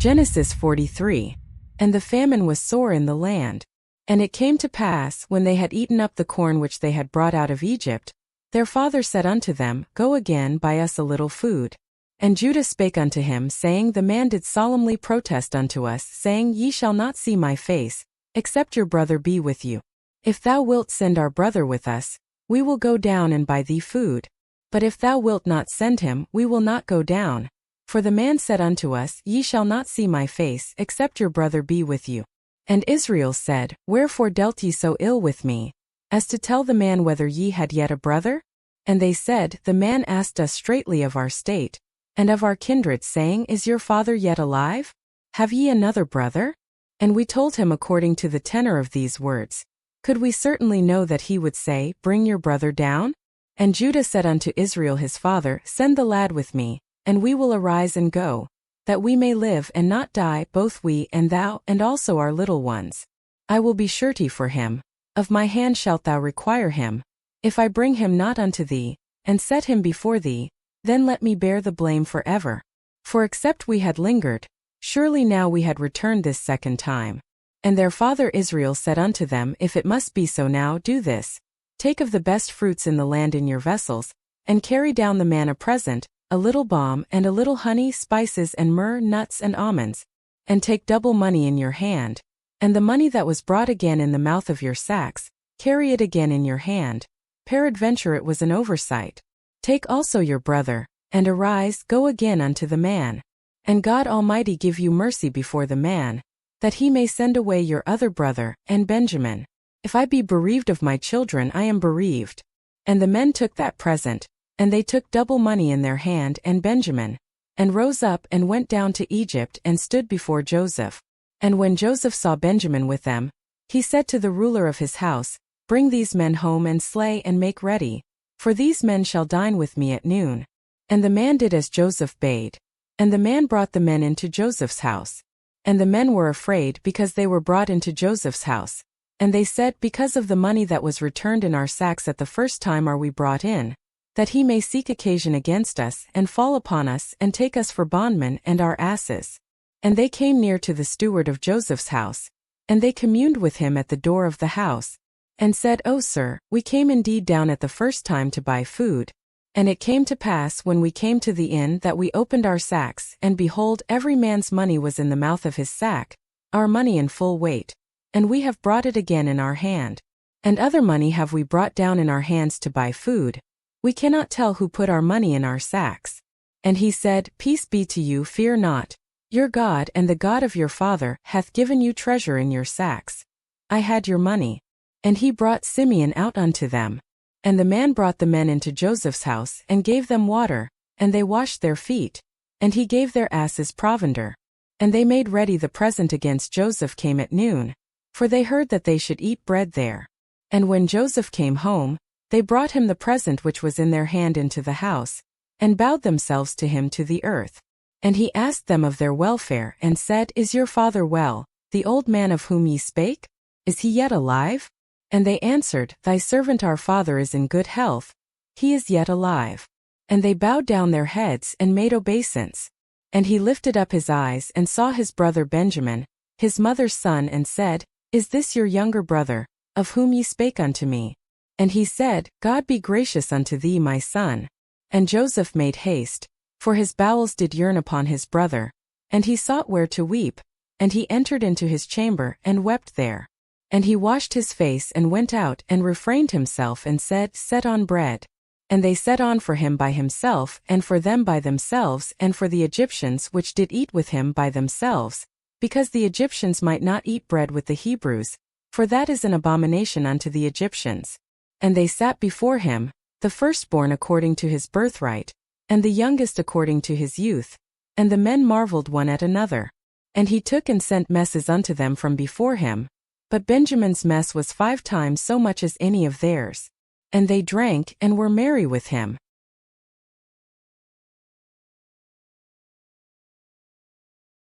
Genesis 43. And the famine was sore in the land. And it came to pass, when they had eaten up the corn which they had brought out of Egypt, their father said unto them, Go again, buy us a little food. And Judah spake unto him, saying, The man did solemnly protest unto us, saying, Ye shall not see my face, except your brother be with you. If thou wilt send our brother with us, we will go down and buy thee food. But if thou wilt not send him, we will not go down. For the man said unto us, Ye shall not see my face, except your brother be with you. And Israel said, Wherefore dealt ye so ill with me, as to tell the man whether ye had yet a brother? And they said, The man asked us straitly of our state, and of our kindred, saying, Is your father yet alive? Have ye another brother? And we told him according to the tenor of these words. Could we certainly know that he would say, Bring your brother down? And Judah said unto Israel his father, Send the lad with me, and we will arise and go, that we may live and not die, both we and thou, and also our little ones. I will be surety for him. Of my hand shalt thou require him. If I bring him not unto thee, and set him before thee, then let me bear the blame forever. For except we had lingered, surely now we had returned this second time. And their father Israel said unto them, If it must be so now, do this. Take of the best fruits in the land in your vessels, and carry down the man a present, a little balm and a little honey, spices and myrrh, nuts and almonds, and take double money in your hand, and the money that was brought again in the mouth of your sacks, carry it again in your hand. Peradventure it was an oversight. Take also your brother, and arise, go again unto the man. And God Almighty give you mercy before the man, that he may send away your other brother, and Benjamin. If I be bereaved of my children, I am bereaved. And the men took that present, and they took double money in their hand and Benjamin, and rose up and went down to Egypt and stood before Joseph. And when Joseph saw Benjamin with them, he said to the ruler of his house, Bring these men home and slay and make ready, for these men shall dine with me at noon. And the man did as Joseph bade. And the man brought the men into Joseph's house. And the men were afraid because they were brought into Joseph's house. And they said, Because of the money that was returned in our sacks at the first time are we brought in, that he may seek occasion against us, and fall upon us, and take us for bondmen and our asses. And they came near to the steward of Joseph's house, and they communed with him at the door of the house, and said, O sir, we came indeed down at the first time to buy food. And it came to pass when we came to the inn that we opened our sacks, and behold, every man's money was in the mouth of his sack, our money in full weight. And we have brought it again in our hand. And other money have we brought down in our hands to buy food. We cannot tell who put our money in our sacks. And he said, Peace be to you, fear not. Your God and the God of your father hath given you treasure in your sacks. I had your money. And he brought Simeon out unto them. And the man brought the men into Joseph's house, and gave them water, and they washed their feet. And he gave their asses provender. And they made ready the present against Joseph came at noon, for they heard that they should eat bread there. And when Joseph came home, they brought him the present which was in their hand into the house, and bowed themselves to him to the earth. And he asked them of their welfare, and said, Is your father well, the old man of whom ye spake? Is he yet alive? And they answered, Thy servant our father is in good health, he is yet alive. And they bowed down their heads and made obeisance. And he lifted up his eyes and saw his brother Benjamin, his mother's son, and said, Is this your younger brother, of whom ye spake unto me? And he said, God be gracious unto thee, my son. And Joseph made haste, for his bowels did yearn upon his brother, and he sought where to weep, and he entered into his chamber and wept there. And he washed his face and went out and refrained himself and said, Set on bread. And they set on for him by himself, and for them by themselves, and for the Egyptians which did eat with him by themselves, because the Egyptians might not eat bread with the Hebrews, for that is an abomination unto the Egyptians. And they sat before him, the firstborn according to his birthright, and the youngest according to his youth. And the men marveled one at another. And he took and sent messes unto them from before him. But Benjamin's mess was 5 times so much as any of theirs. And they drank and were merry with him.